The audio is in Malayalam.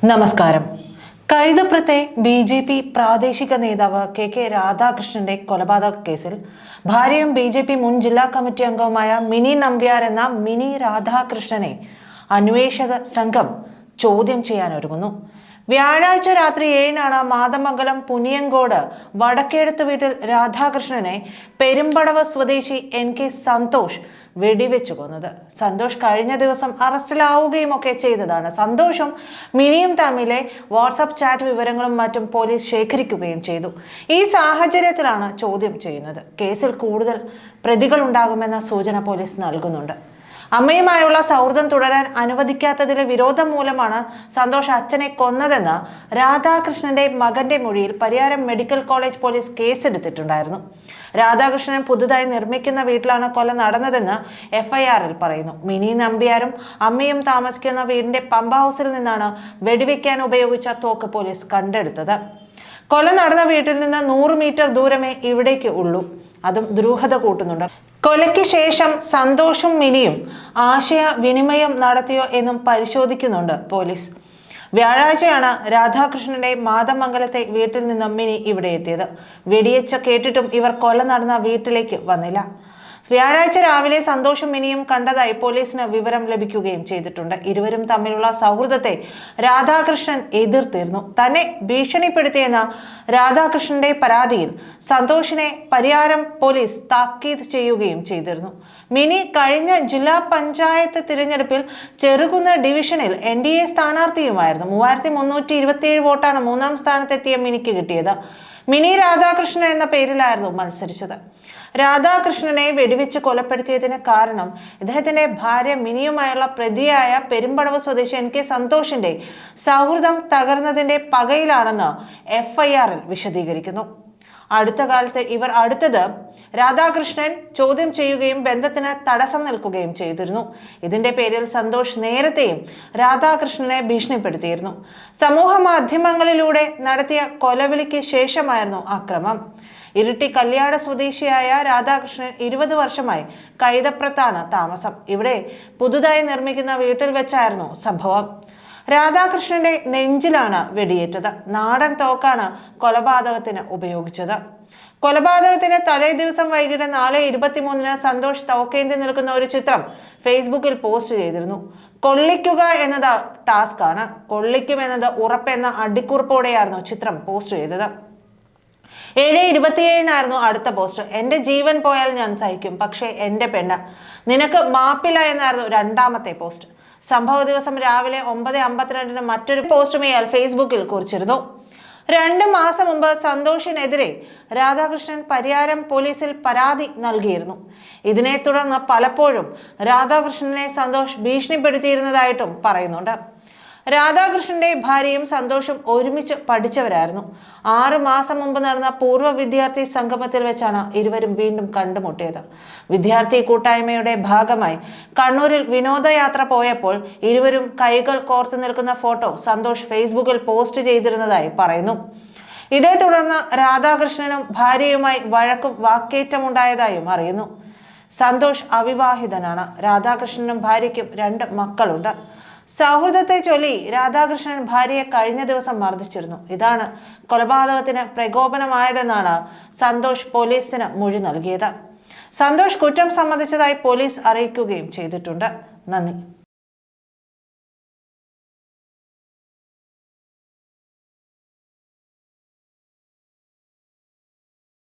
നമസ്കാരം. കൈതപ്രത്തെ ബി.ജെ.പി. പ്രാദേശിക നേതാവ് കെ രാധാകൃഷ്ണന്റെ കൊലപാതക കേസിൽ ഭാര്യയും ബി.ജെ.പി. മുൻ ജില്ലാ കമ്മിറ്റി അംഗവുമായ മിനി നമ്പ്യാർ എന്ന മിനി രാധാകൃഷ്ണനെ അന്വേഷക സംഘം ചോദ്യം ചെയ്യാനൊരുങ്ങുന്നു. വ്യാഴാഴ്ച രാത്രി 7-നാണ് മാതമംഗലം പുനിയങ്കോട് വടക്കേടത്ത് വീട്ടിൽ രാധാകൃഷ്ണനെ പെരുമ്പടവ് സ്വദേശി N.K. സന്തോഷ് വെടിവെച്ചു കൊന്നത്. സന്തോഷ് കഴിഞ്ഞ ദിവസം അറസ്റ്റിലാവുകയും ഒക്കെ ചെയ്തതാണ്. സന്തോഷും മിനിയും തമ്മിലെ വാട്സാപ്പ് ചാറ്റ് വിവരങ്ങളും മറ്റും പോലീസ് ശേഖരിക്കുകയും ചെയ്തു. ഈ സാഹചര്യത്തിലാണ് ചോദ്യം ചെയ്യുന്നത്. കേസിൽ കൂടുതൽ പ്രതികൾ ഉണ്ടാകുമെന്ന സൂചന പോലീസ് നൽകുന്നുണ്ട്. അമ്മയുമായുള്ള സൗഹൃദം തുടരാൻ അനുവദിക്കാത്തതിലെ വിരോധം മൂലമാണ് സന്തോഷ് അച്ഛനെ കൊന്നതെന്ന് രാധാകൃഷ്ണന്റെ മകന്റെ മൊഴിയിൽ പരിയാരം മെഡിക്കൽ കോളേജ് പോലീസ് കേസെടുത്തിട്ടുണ്ടായിരുന്നു. രാധാകൃഷ്ണൻ പുതുതായി നിർമ്മിക്കുന്ന വീട്ടിലാണ് കൊല നടന്നതെന്ന് FIR-ൽ പറയുന്നു. മിനി നമ്പ്യാരും അമ്മയും താമസിക്കുന്ന വീടിന്റെ പമ്പ് ഹൗസിൽ നിന്നാണ് വെടിവെക്കാൻ ഉപയോഗിച്ച തോക്ക് പോലീസ് കണ്ടെടുത്തത്. കൊല നടന്ന വീട്ടിൽ നിന്ന് 100 മീറ്റർ ദൂരമേ ഇവിടേക്ക് ഉള്ളൂ. അതും ദുരൂഹത കൂട്ടുന്നുണ്ട്. കൊലയ്ക്ക് ശേഷം സന്തോഷും മിനിയും ആശയവിനിമയം നടത്തിയോ എന്നും പരിശോധിക്കുന്നുണ്ട് പോലീസ്. വ്യാഴാഴ്ചയാണ് രാധാകൃഷ്ണന്റെ മാതമംഗലത്തെ വീട്ടിൽ നിന്ന് മിനി ഇവിടെ എത്തിയത്. വെടിയേച്ച കേട്ടിട്ടും ഇവർ കൊല നടന്ന വീട്ടിലേക്ക് വന്നില്ല. വ്യാഴാഴ്ച രാവിലെ സന്തോഷും മിനിയും കണ്ടതായി പോലീസിന് വിവരം ലഭിക്കുകയും ചെയ്തിട്ടുണ്ട്. ഇരുവരും തമ്മിലുള്ള സൗഹൃദത്തെ രാധാകൃഷ്ണൻ എതിർത്തിരുന്നു. തന്നെ ഭീഷണിപ്പെടുത്തിയെന്ന രാധാകൃഷ്ണന്റെ പരാതിയിൽ സന്തോഷിനെ പരിയാരം പോലീസ് താക്കീത് ചെയ്യുകയും ചെയ്തിരുന്നു. മിനി കഴിഞ്ഞ ജില്ലാ പഞ്ചായത്ത് തിരഞ്ഞെടുപ്പിൽ ചെറുകുന്ന് ഡിവിഷനിൽ NDA സ്ഥാനാർത്ഥിയുമായിരുന്നു. 3327 വോട്ടാണ് 3-ാം സ്ഥാനത്തെത്തിയ മിനിക്ക് കിട്ടിയത്. മിനി രാധാകൃഷ്ണൻ എന്ന പേരിലായിരുന്നു മത്സരിച്ചത്. രാധാകൃഷ്ണനെ വെടിവെച്ച് കൊലപ്പെടുത്തിയതിന് കാരണം ഇദ്ദേഹത്തിന്റെ ഭാര്യ മിനിയുമായുള്ള പ്രതിയായ പെരുമ്പടവ് സ്വദേശി N.K. സന്തോഷിന്റെ സൗഹൃദം തകർന്നതിന്റെ പകയിലാണെന്ന് FIR-ൽ വിശദീകരിക്കുന്നു. അടുത്ത കാലത്ത് ഇവർ അടുത്തത് രാധാകൃഷ്ണൻ ചോദ്യം ചെയ്യുകയും ബന്ധത്തിന് തടസ്സം നിൽക്കുകയും ചെയ്തിരുന്നു. ഇതിന്റെ പേരിൽ സന്തോഷ് നേരത്തെയും രാധാകൃഷ്ണനെ ഭീഷണിപ്പെടുത്തിയിരുന്നു. സമൂഹ മാധ്യമങ്ങളിലൂടെ നടത്തിയ കൊലവിളിക്ക് ശേഷമായിരുന്നു ആക്രമണം. ഇരിട്ടി കല്യാട് സ്വദേശിയായ രാധാകൃഷ്ണൻ 20 വർഷമായി കൈതപ്രത്താണ് താമസം. ഇവിടെ പുതുതായി നിർമ്മിക്കുന്ന വീട്ടിൽ വെച്ചായിരുന്നു സംഭവം. രാധാകൃഷ്ണന്റെ നെഞ്ചിലാണ് വെടിയേറ്റത്. നാടൻ തോക്കാണ് കൊലപാതകത്തിന് ഉപയോഗിച്ചത്. കൊലപാതകത്തിന് തലേ ദിവസം വൈകിട്ട് 4:23-ന് സന്തോഷ് തോക്കേന്തി നിൽക്കുന്ന ഒരു ചിത്രം ഫേസ്ബുക്കിൽ പോസ്റ്റ് ചെയ്തിരുന്നു. കൊള്ളിക്കുക എന്നത് ടാസ്ക് ആണ്, കൊള്ളിക്കുമെന്നത് ഉറപ്പെന്ന അടിക്കുറിപ്പോടെയായിരുന്നു ചിത്രം പോസ്റ്റ് ചെയ്തത്. 7:27-നായിരുന്നു അടുത്ത പോസ്റ്റ്. എന്റെ ജീവൻ പോയാൽ ഞാൻ സഹിക്കും, പക്ഷേ എന്റെ പെണ്ണ്, നിനക്ക് മാപ്പില്ല എന്നായിരുന്നു രണ്ടാമത്തെ പോസ്റ്റ്. സംഭവ ദിവസം രാവിലെ 9:52-ന് മറ്റൊരു പോസ്റ്റും ഇയാൾ ഫേസ്ബുക്കിൽ കുറിച്ചിരുന്നു. 2 മാസം മുമ്പ് സന്തോഷിനെതിരെ രാധാകൃഷ്ണൻ പരിയാരം പോലീസിൽ പരാതി നൽകിയിരുന്നു. ഇതിനെ തുടർന്ന് പലപ്പോഴും രാധാകൃഷ്ണനെ സന്തോഷ് ഭീഷണിപ്പെടുത്തിയിരുന്നതായിട്ടും പറയുന്നുണ്ട്. രാധാകൃഷ്ണന്റെ ഭാര്യയും സന്തോഷും ഒരുമിച്ച് പഠിച്ചവരായിരുന്നു. 6 മാസം മുമ്പ് നടന്ന പൂർവ്വ വിദ്യാർത്ഥി സംഗമത്തിൽ വെച്ചാണ് ഇരുവരും വീണ്ടും കണ്ടുമുട്ടിയത്. വിദ്യാർത്ഥി കൂട്ടായ്മയുടെ ഭാഗമായി കണ്ണൂരിൽ വിനോദയാത്ര പോയപ്പോൾ ഇരുവരും കൈകൾ കോർത്തു നിൽക്കുന്ന ഫോട്ടോ സന്തോഷ് ഫേസ്ബുക്കിൽ പോസ്റ്റ് ചെയ്തിരുന്നതായി പറയുന്നു. ഇതേ തുടർന്ന് രാധാകൃഷ്ണനും ഭാര്യയുമായി വഴക്കും വാക്കേറ്റമുണ്ടായതായും അറിയുന്നു. സന്തോഷ് അവിവാഹിതനാണ്. രാധാകൃഷ്ണനും ഭാര്യയ്ക്കും 2 മക്കളുണ്ട്. സൗഹൃദത്തെ ചൊല്ലി രാധാകൃഷ്ണൻ ഭാര്യയെ കഴിഞ്ഞ ദിവസം മർദ്ദിച്ചിരുന്നു. ഇതാണ് കൊലപാതകത്തിന് പ്രകോപനമായതെന്നാണ് സന്തോഷ് പോലീസിന് മൊഴി നൽകിയത്. സന്തോഷ് കുറ്റം സമ്മതിച്ചതായി പോലീസ് അറിയിക്കുകയും ചെയ്തിട്ടുണ്ട്. നന്ദി.